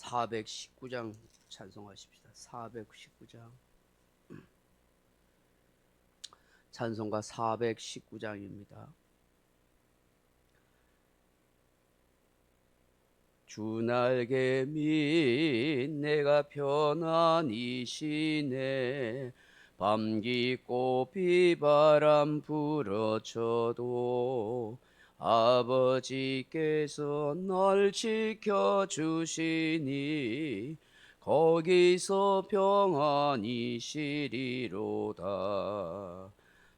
419장 찬송하십시다. 419장 찬송가 419장입니다. 주 날개 밑 내가 편안히 쉬네. 밤 깊고 비바람 불어쳐도 아버지께서 날 지켜주시니 거기서 평안히 쉬리로다.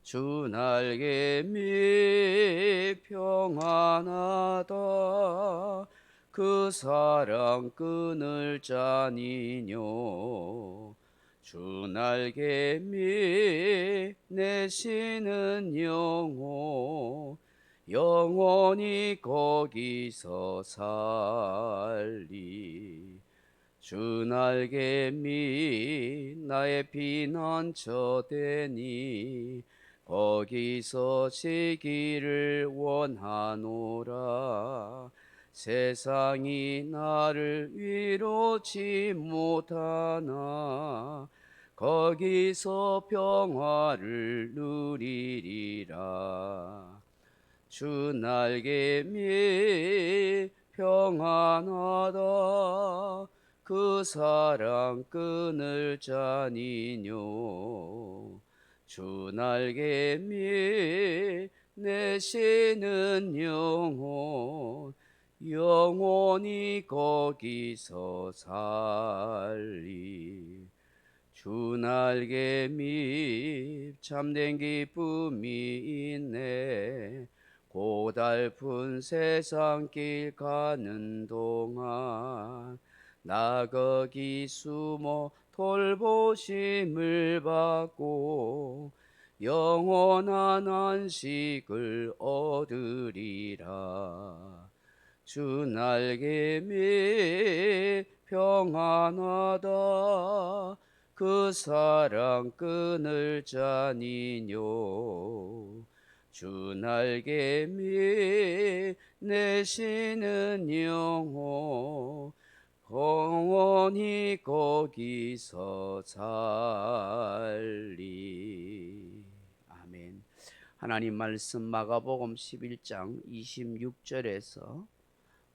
주 날개 밑 평안하다. 그 사랑 끊을 자니뇨. 주 날개 밑 내쉬는 영혼이 거기서 살리. 주 날개 밑 나의 피난처 되니 거기서 쉬기를 원하노라. 세상이 나를 위로치 못하나 거기서 평화를 누리리라. 주 날개 밑 평안하다. 그 사랑 끊을 자니뇨. 주 날개 밑 내쉬는 영혼이 거기서 살리. 주 날개 밑 참된 기쁨이 있네. 고달픈 세상 길 가는 동안 나 거기 숨어 돌보심을 받고 영원한 안식을 얻으리라. 주 날개 밑 평안하다. 그 사랑 끊을 자니뇨. 주 날개 밑 내쉬는 영혼이 거기서 살리. 아멘. 하나님 말씀 마가복음 11장 26절에서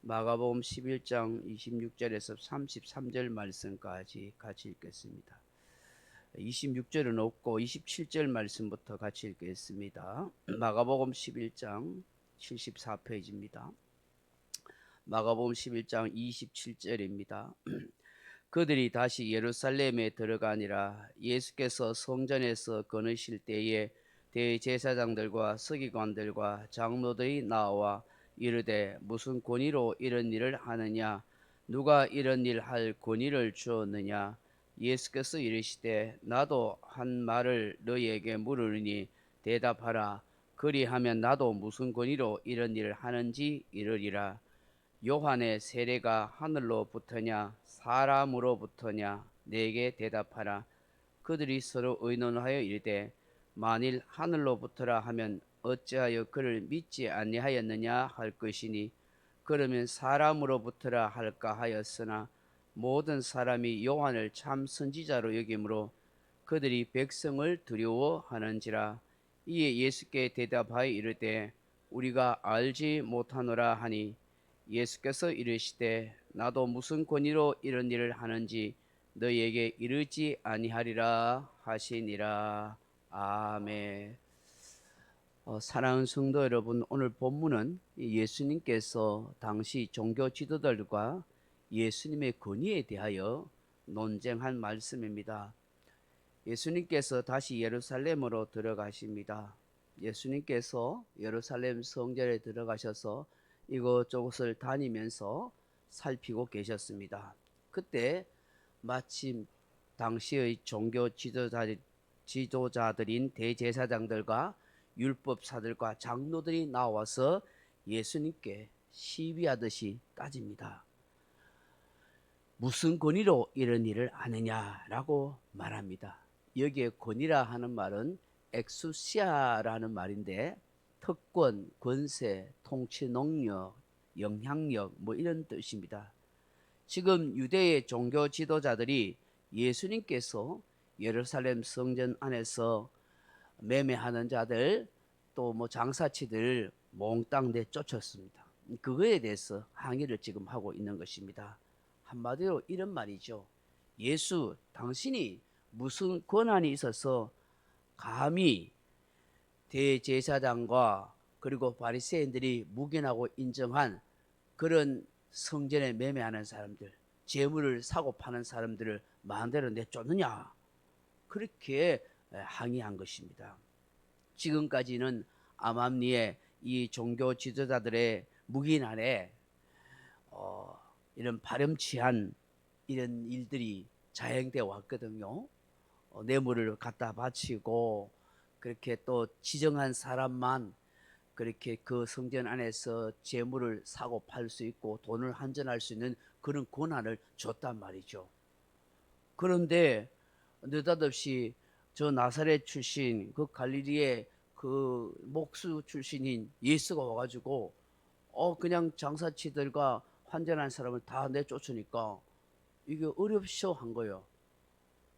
마가복음 11장 26절에서 33절 말씀까지 같이 읽겠습니다. 26절은 없고 27절 말씀부터 같이 읽겠습니다. 마가복음 11장 74페이지입니다. 마가복음 11장 27절입니다. 그들이 다시 예루살렘에 들어가니라. 예수께서 성전에서 거느실 때에 대제사장들과 서기관들과 장로들이 나와 이르되 무슨 권위로 이런 일을 하느냐? 누가 이런 일 할 권위를 주었느냐? 예수께서 이르시되 나도 한 말을 너희에게 물으니 대답하라. 그리하면 나도 무슨 권위로 이런 일을 하는지 이르리라. 요한의 세례가 하늘로부터냐 사람으로부터냐? 내게 대답하라. 그들이 서로 의논하여 이르되 만일 하늘로부터라 하면 어찌하여 그를 믿지 아니하였느냐 할 것이니 그러면 사람으로부터라 할까 하였으나 모든 사람이 요한을 참 선지자로 여기므로 그들이 백성을 두려워하는지라. 이에 예수께 대답하여 이르되 우리가 알지 못하노라 하니 예수께서 이르시되 나도 무슨 권위로 이런 일을 하는지 너희에게 이르지 아니하리라 하시니라. 아멘. 사랑하는 성도 여러분, 오늘 본문은 예수님께서 당시 종교 지도자들과 예수님의 권위에 대하여 논쟁한 말씀입니다. 예수님께서 다시 예루살렘으로 들어가십니다. 예수님께서 예루살렘 성전에 들어가셔서 이곳저곳을 다니면서 살피고 계셨습니다. 그때 마침 당시의 종교 지도자들인 대제사장들과 율법사들과 장로들이 나와서 예수님께 시비하듯이 따집니다. 무슨 권위로 이런 일을 하느냐라고 말합니다. 여기에 권위라 하는 말은 엑수시아라는 말인데 특권, 권세, 통치 능력, 영향력 이런 뜻입니다. 지금 유대의 종교 지도자들이 예수님께서 예루살렘 성전 안에서 매매하는 자들 또 뭐 장사치들 몽땅 내쫓았습니다. 그거에 대해서 항의를 지금 하고 있는 것입니다. 한마디로 이런 말이죠. 예수, 당신이 무슨 권한이 있어서 감히 대제사장과 그리고 바리새인들이 묵인하고 인정한 그런 성전에 매매하는 사람들, 재물을 사고 파는 사람들을 마음대로 내쫓느냐, 그렇게 항의한 것입니다. 지금까지는 암암리에 이 종교 지도자들의 묵인 안에 이런 파렴치한 이런 일들이 자행되어 왔거든요. 뇌물을 갖다 바치고 그렇게 또 지정한 사람만 그렇게 그 성전 안에서 재물을 사고 팔 수 있고 돈을 환전할 수 있는 그런 권한을 줬단 말이죠. 그런데 느닷없이 저 나사렛 출신 그 갈릴리의 그 목수 출신인 예수가 와가지고 그냥 장사치들과 환전한 사람을 다 내쫓으니까 이게 어렵쇼 한 거예요.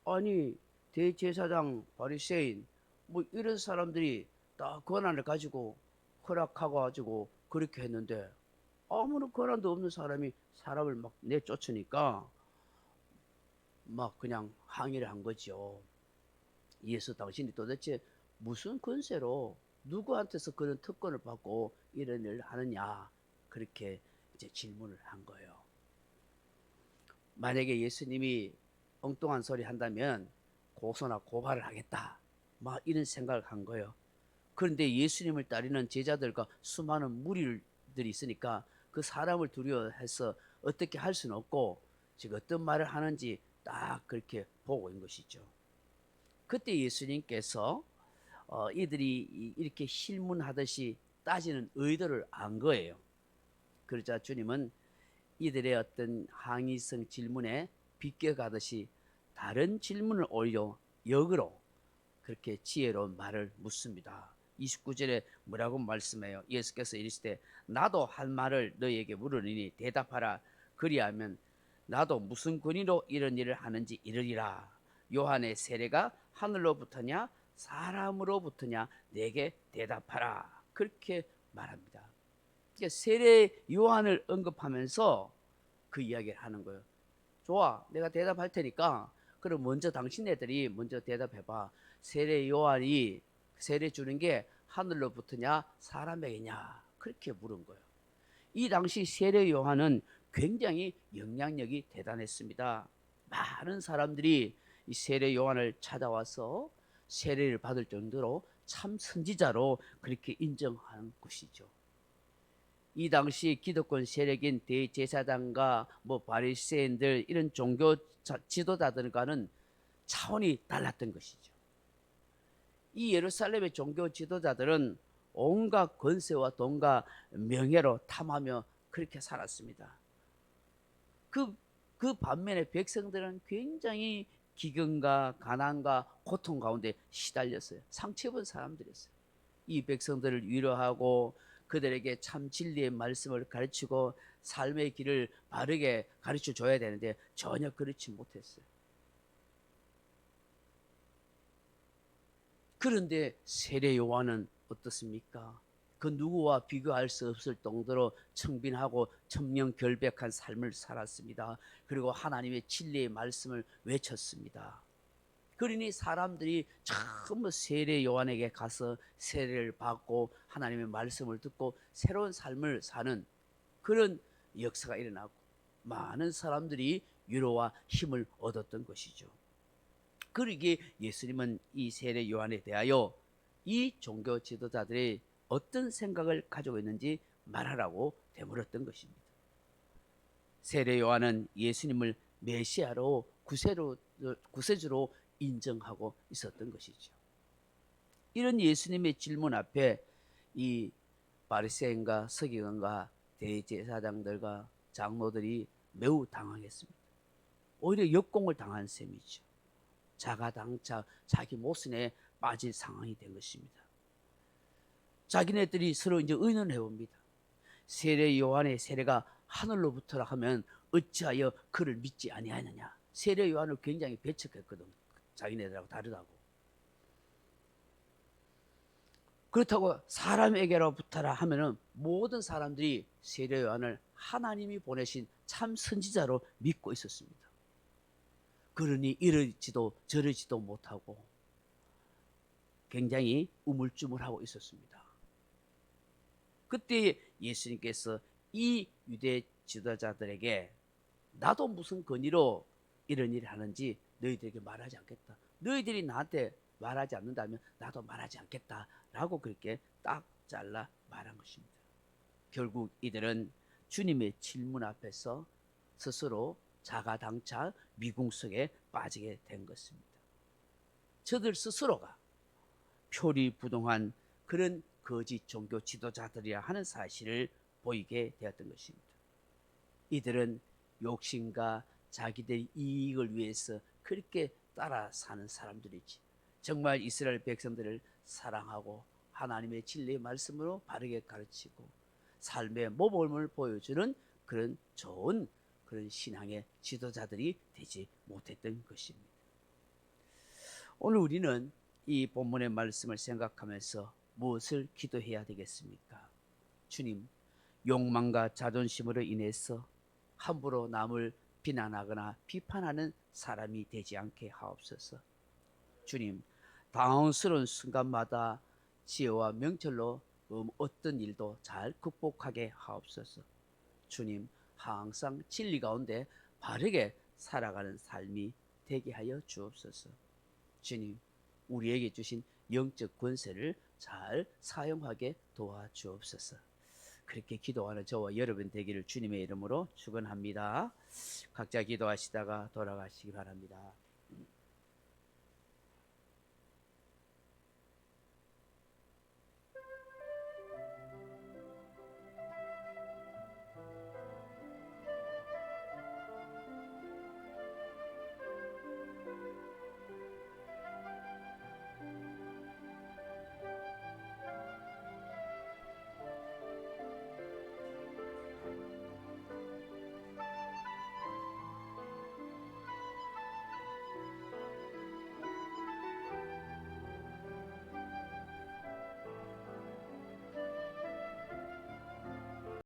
아니 대제사장 바리새인 뭐 이런 사람들이 다 권한을 가지고 허락하고 가지고 그렇게 했는데 아무런 권한도 없는 사람이 사람을 막 내쫓으니까 막 그냥 항의를 한 거죠. 예수 당신이 도대체 무슨 권세로 누구한테서 그런 특권을 받고 이런 일을 하느냐, 그렇게 이제 질문을 한 거예요. 만약에 예수님이 엉뚱한 소리 한다면 고소나 고발을 하겠다, 막 이런 생각을 한 거예요. 그런데 예수님을 따르는 제자들과 수많은 무리들이 있으니까 그 사람을 두려워해서 어떻게 할 수는 없고 지금 어떤 말을 하는지 딱 그렇게 보고 있는 것이죠. 그때 예수님께서 이들이 이렇게 실문하듯이 따지는 의도를 안 거예요. 그러자 주님은 이들의 어떤 항의성 질문에 비껴가듯이 다른 질문을 오히려 역으로 그렇게 지혜로운 말을 묻습니다. 29절에 뭐라고 말씀해요? 예수께서 이르시되 나도 할 말을 너희에게 물으리니 대답하라. 그리하면 나도 무슨 권위로 이런 일을 하는지 이르리라. 요한의 세례가 하늘로부터냐 사람으로부터냐 내게 대답하라. 그렇게 말합니다. 그러니까 세례 요한을 언급하면서 그 이야기를 하는 거예요. 좋아, 내가 대답할 테니까 그럼 먼저 당신네들이 먼저 대답해봐. 세례 요한이 세례 주는 게 하늘로부터냐 사람에게냐, 그렇게 물은 거예요. 이 당시 세례 요한은 굉장히 영향력이 대단했습니다. 많은 사람들이 이 세례 요한을 찾아와서 세례를 받을 정도로 참 선지자로 그렇게 인정하는 것이죠. 이 당시 기득권 세력인 대제사장과 뭐 바리새인들 이런 종교 지도자들과는 차원이 달랐던 것이죠. 이 예루살렘의 종교 지도자들은 온갖 권세와 돈과 명예로 탐하며 그렇게 살았습니다. 그 반면에 백성들은 굉장히 기근과 가난과 고통 가운데 시달렸어요. 상처입은 사람들이었어요. 이 백성들을 위로하고 그들에게 참 진리의 말씀을 가르치고 삶의 길을 바르게 가르쳐 줘야 되는데 전혀 그렇지 못했어요. 그런데 세례 요한은 어떻습니까? 그 누구와 비교할 수 없을 정도로 청빈하고 천명결백한 삶을 살았습니다. 그리고 하나님의 진리의 말씀을 외쳤습니다. 그러니 사람들이 전부 세례 요한에게 가서 세례를 받고 하나님의 말씀을 듣고 새로운 삶을 사는 그런 역사가 일어나고 많은 사람들이 위로와 힘을 얻었던 것이죠. 그러기에 예수님은 이 세례 요한에 대하여 이 종교 지도자들이 어떤 생각을 가지고 있는지 말하라고 되물었던 것입니다. 세례 요한은 예수님을 메시아로 구세주로 인정하고 있었던 것이죠. 이런 예수님의 질문 앞에 이 바리새인과 서기관과 대제사장들과 장로들이 매우 당황했습니다. 오히려 역공을 당한 셈이죠. 자가당착, 자기 모순에 빠질 상황이 된 것입니다. 자기네들이 서로 이제 의논해 봅니다. 세례 요한의 세례가 하늘로부터라 하면 어찌하여 그를 믿지 아니하느냐. 세례 요한을 굉장히 배척했거든. 자기네들하고 다르다고. 그렇다고 사람에게로부터라 하면은 모든 사람들이 세례 요한을 하나님이 보내신 참 선지자로 믿고 있었습니다. 그러니 이러지도 저러지도 못하고 굉장히 우물쭈물하고 있었습니다. 그때 예수님께서 이 유대 지도자들에게 나도 무슨 권위로 이런 일을 하는지 너희들에게 말하지 않겠다. 너희들이 나한테 말하지 않는다면 나도 말하지 않겠다라고 그렇게 딱 잘라 말한 것입니다. 결국 이들은 주님의 질문 앞에서 스스로 자가당착 미궁 속에 빠지게 된 것입니다. 저들 스스로가 표리부동한 그런 거짓 종교 지도자들이라 하는 사실을 보이게 되었던 것입니다. 이들은 욕심과 자기들의 이익을 위해서 그렇게 따라 사는 사람들이지, 정말 이스라엘 백성들을 사랑하고 하나님의 진리의 말씀으로 바르게 가르치고 삶의 모범을 보여주는 그런 좋은 그런 신앙의 지도자들이 되지 못했던 것입니다. 오늘 우리는 이 본문의 말씀을 생각하면서 무엇을 기도해야 되겠습니까? 주님, 욕망과 자존심으로 인해서 함부로 남을 비난하거나 비판하는 사람이 되지 않게 하옵소서. 주님, 당황스러운 순간마다 지혜와 명철로 어떤 일도 잘 극복하게 하옵소서. 주님, 항상 진리 가운데 바르게 살아가는 삶이 되게 하여 주옵소서. 주님, 우리에게 주신 영적 권세를 잘 사용하게 도와주옵소서. 그렇게 기도하는 저와 여러분 되기를 주님의 이름으로 축원합니다. 각자 기도하시다가 돌아가시기 바랍니다.